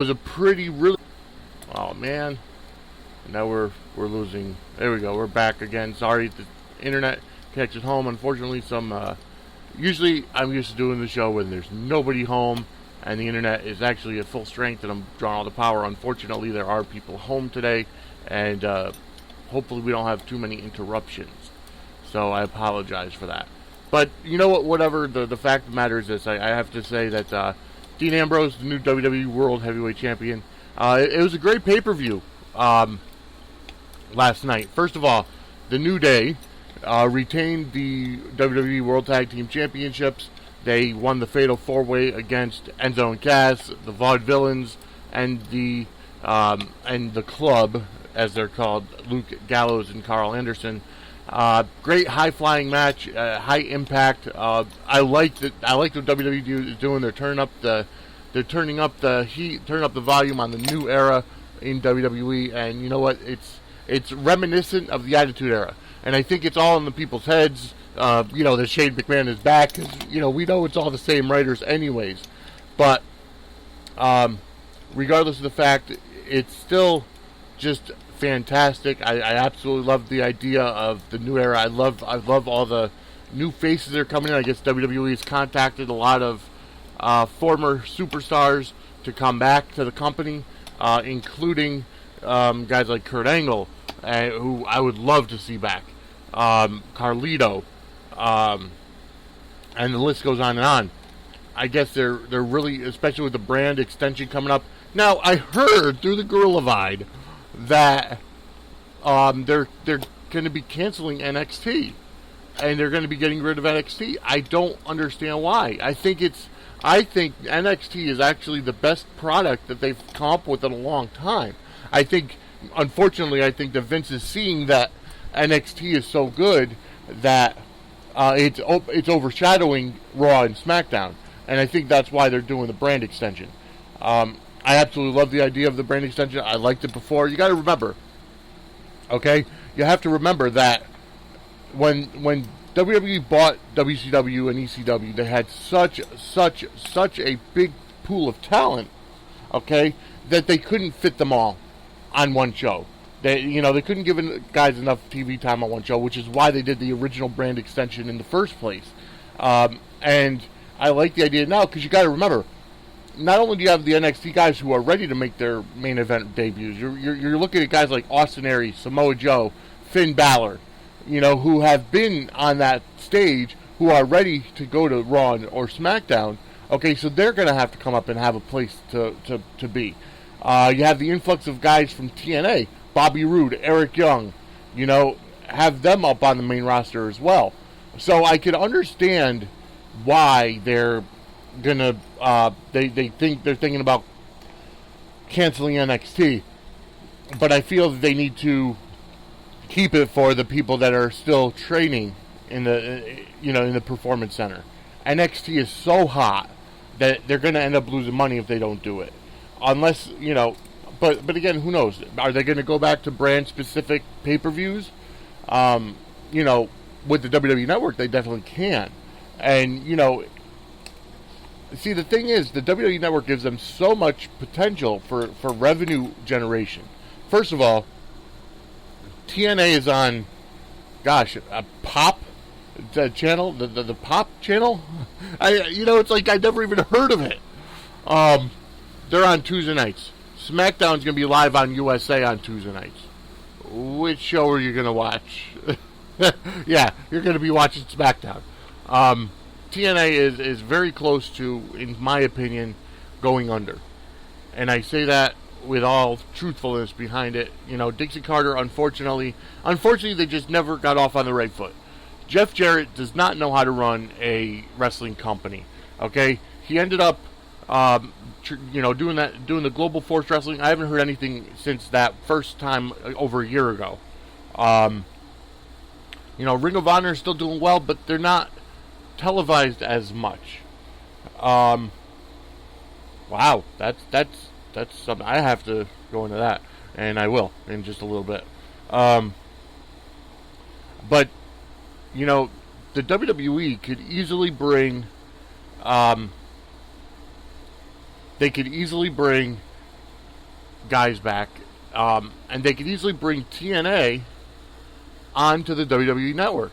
was a pretty really. Oh man, now we're losing. There we go. We're back again. Sorry, the internet connection home. Unfortunately, usually I'm used to doing the show when there's nobody home and the internet is actually at full strength and I'm drawing all the power. Unfortunately, there are people home today, and hopefully we don't have too many interruptions. So I apologize for that. But you know what? Whatever. The fact of the matter is this: I have to say that Dean Ambrose, the new WWE World Heavyweight Champion. It was a great pay-per-view last night. First of all, the New Day retained the WWE World Tag Team Championships. They won the Fatal 4-Way against Enzo and Cass, the Vaudevillains, and the Club, as they're called, Luke Gallows and Carl Anderson. Great high-flying match, high impact. I like what WWE is doing. They're turning up the heat, turning up the volume on the new era in WWE, and you know what? It's reminiscent of the Attitude Era, and I think it's all in the people's heads. That Shane McMahon is back, because we know it's all the same writers anyways. But regardless of the fact, it's still just fantastic. I absolutely love the idea of the new era. I love all the new faces that are coming in. I guess WWE has contacted a lot of former superstars to come back to the company, including guys like Kurt Angle, who I would love to see back, Carlito, and the list goes on and on. I guess they're really, especially with the brand extension coming up. Now, I heard through the Gorilla Vide that they're going to be canceling NXT, and they're going to be getting rid of NXT. I don't understand why. I think NXT is actually the best product that they've come up with in a long time. Unfortunately, I think that Vince is seeing that NXT is so good that it's overshadowing Raw and SmackDown, and I think that's why they're doing the brand extension. I absolutely love the idea of the brand extension. I liked it before. You got to remember, okay? You have to remember that when WWE bought WCW and ECW, they had such a big pool of talent, okay, that they couldn't fit them all on one show. They couldn't give guys enough TV time on one show, which is why they did the original brand extension in the first place. And I like the idea now, because you got to remember, not only do you have the NXT guys who are ready to make their main event debuts, you're looking at guys like Austin Aries, Samoa Joe, Finn Balor, who have been on that stage, who are ready to go to Raw or SmackDown. Okay, so they're going to have to come up and have a place to be. You have the influx of guys from TNA, Bobby Roode, Eric Young, have them up on the main roster as well. So I could understand why they're gonna they're thinking about canceling NXT, but I feel that they need to keep it for the people that are still training in the performance center. NXT is so hot that they're gonna end up losing money if they don't do it, unless But again, who knows? Are they going to go back to brand specific pay-per-views? With the WWE Network, they definitely can. And see, the thing is, the WWE Network gives them so much potential for revenue generation. First of all, TNA is on, a pop channel, the pop channel. It's like I never even heard of it. They're on Tuesday nights. SmackDown's going to be live on USA on Tuesday nights. Which show are you going to watch? Yeah, you're going to be watching SmackDown. TNA is very close to, in my opinion, going under. And I say that with all truthfulness behind it. Dixie Carter, unfortunately, they just never got off on the right foot. Jeff Jarrett does not know how to run a wrestling company. Okay? He ended up doing the Global Force Wrestling. I haven't heard anything since that first time over a year ago. Ring of Honor is still doing well, but they're not televised as much. Wow, that's something. I have to go into that, and I will in just a little bit. But the WWE could easily bring. They could easily bring guys back, and they could easily bring TNA onto the WWE network.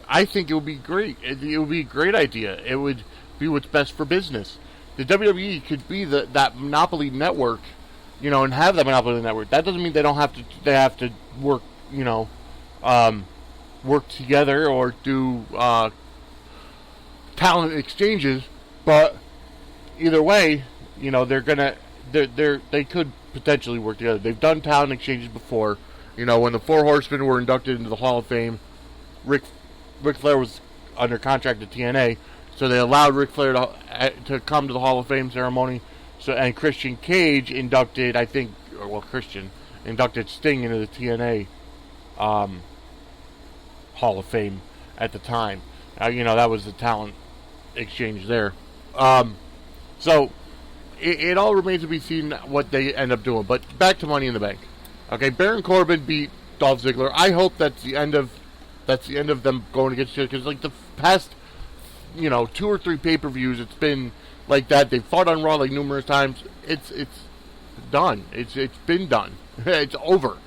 I think it would be great. It would be a great idea. It would be what's best for business. The WWE could be that monopoly network, and have that monopoly network. That doesn't mean they don't have to. They have to work, work together or do talent exchanges. But either way, they could potentially work together. They've done talent exchanges before. When the Four Horsemen were inducted into the Hall of Fame, Ric Flair was under contract to TNA, so they allowed Ric Flair to come to the Hall of Fame ceremony. And Christian Cage inducted, inducted Sting into the TNA Hall of Fame at the time. That was the talent exchange there. So it all remains to be seen what they end up doing. But back to Money in the Bank. Okay, Baron Corbin beat Dolph Ziggler. I hope that's the end of them going against each other, because like the past 2 or 3 pay-per-views, it's been like that. They've fought on Raw like numerous times. It's done. It's been done. It's over.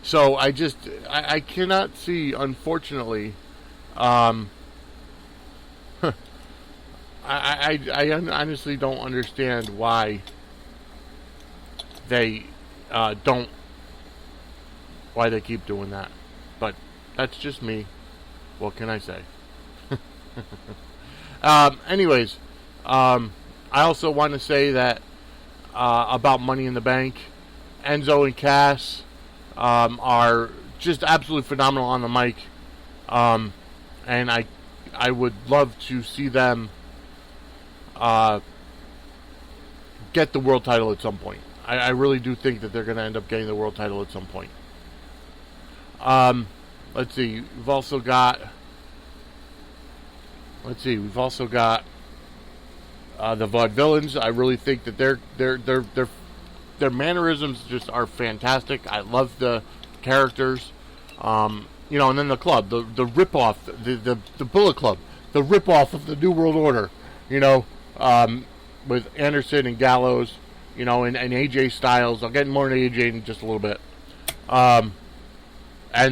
So I cannot see, unfortunately. I honestly don't understand why they why they keep doing that. But that's just me. What can I say? Anyways, I also want to say that about Money in the Bank, Enzo and Cass are just absolutely phenomenal on the mic, and I would love to see them get the world title at some point. I really do think that they're going to end up getting the world title at some point. Let's see. We've also got the Vaudevillains. I really think that their mannerisms just are fantastic. I love the characters. And then the club, the rip-off, the Bullet Club, the rip-off of the New World Order, with Anderson and Gallows, and AJ Styles. I'll get more into AJ in just a little bit. And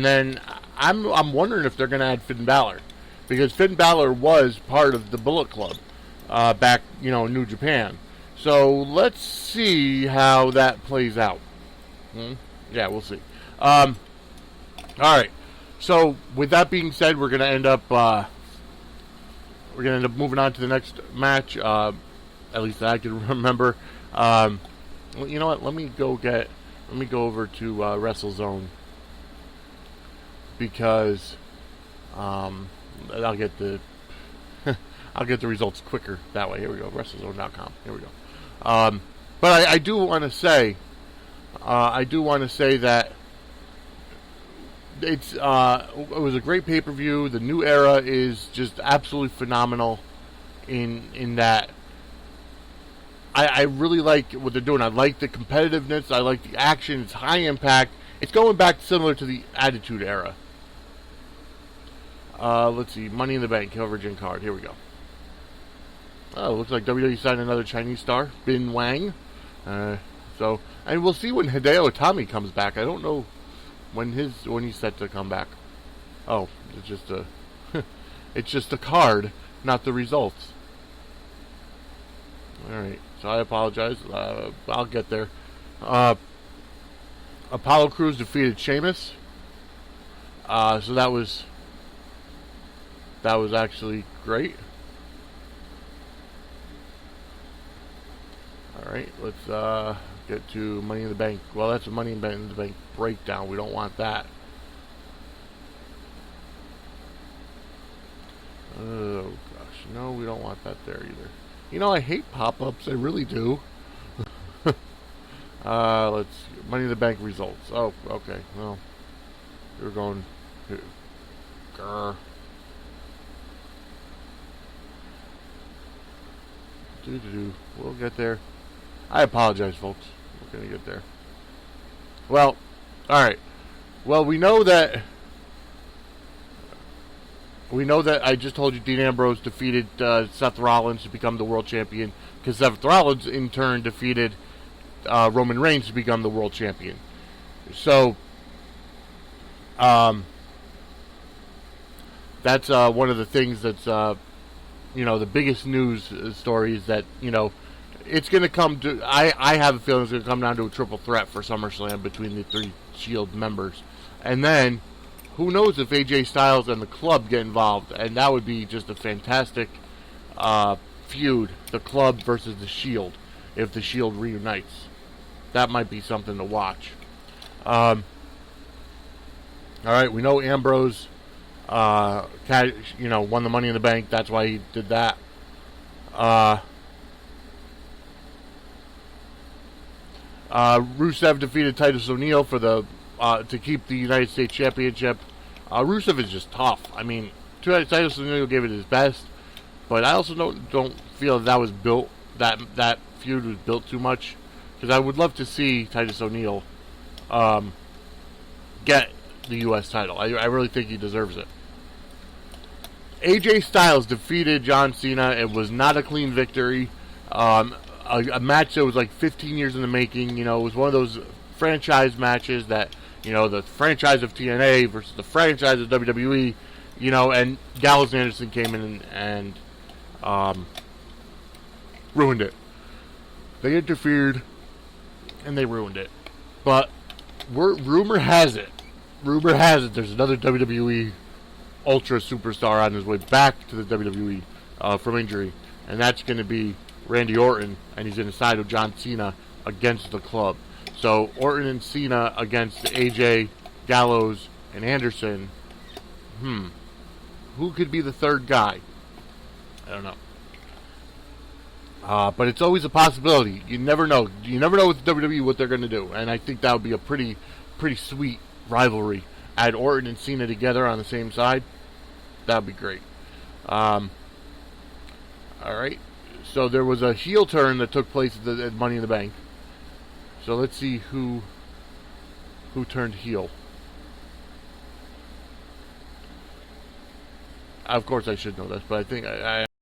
then I'm wondering if they're going to add Finn Balor, because Finn Balor was part of the Bullet Club back, in New Japan. So let's see how that plays out. Yeah, we'll see. All right. So with that being said, we're going to end up moving on to the next match. At least that I can remember. You know what? Let me go over to WrestleZone, because I'll get the results quicker that way. Here we go. WrestleZone.com. Here we go. But I do want to say that it was a great pay-per-view. The new era is just absolutely phenomenal in that. I really like what they're doing. I like the competitiveness. I like the action. It's high impact. It's going back similar to the Attitude Era. Let's see. Money in the Bank cover Virgin card. Here we go. Oh, looks like WWE signed another Chinese star, Bin Wang. And we'll see when Hideo Itami comes back. I don't know when he's set to come back. Oh, it's just a card, not the results. All right. So I apologize. I'll get there. Apollo Crews defeated Sheamus. So that was actually great. All right, let's get to Money in the Bank. Well, that's a Money in the Bank breakdown. We don't want that. Oh gosh, no, we don't want that there either. I hate pop-ups. I really do. Let's Money in the Bank results. Oh, okay. Well, we're going. Grr. We'll get there. I apologize, folks. We're going to get there. Well, alright. Well, we know that I just told you Dean Ambrose defeated Seth Rollins to become the world champion, because Seth Rollins, in turn, defeated Roman Reigns to become the world champion. So, that's one of the things that's, the biggest news story is that, it's going to come to, I have a feeling it's going to come down to a triple threat for SummerSlam between the 3 Shield members. And then, who knows if AJ Styles and the club get involved, and that would be just a fantastic feud, the club versus the Shield, if the Shield reunites. That might be something to watch. Alright, we know Ambrose won the Money in the Bank. That's why he did that. Rusev defeated Titus O'Neil for the to keep the United States Championship. Rusev is just tough. I mean, Titus O'Neil gave it his best, but I also don't feel that was built. That feud was built too much, because I would love to see Titus O'Neil get the U.S. title. I really think he deserves it. AJ Styles defeated John Cena. It was not a clean victory. A match that was like 15 years in the making. It was one of those franchise matches that, the franchise of TNA versus the franchise of WWE, and Gallows and Anderson came in and ruined it. They interfered, and they ruined it. But rumor has it there's another WWE Ultra superstar on his way back to the WWE from injury, and that's going to be Randy Orton, and he's going to side with John Cena against the club. So Orton and Cena against AJ, Gallows, and Anderson. Who could be the third guy? I don't know. But it's always a possibility. You never know. You never know with WWE what they're going to do, and I think that would be a pretty sweet rivalry. Add Orton and Cena together on the same side. That would be great. All right. So there was a heel turn that took place at Money in the Bank. So let's see who turned heel. Of course I should know this, but I think I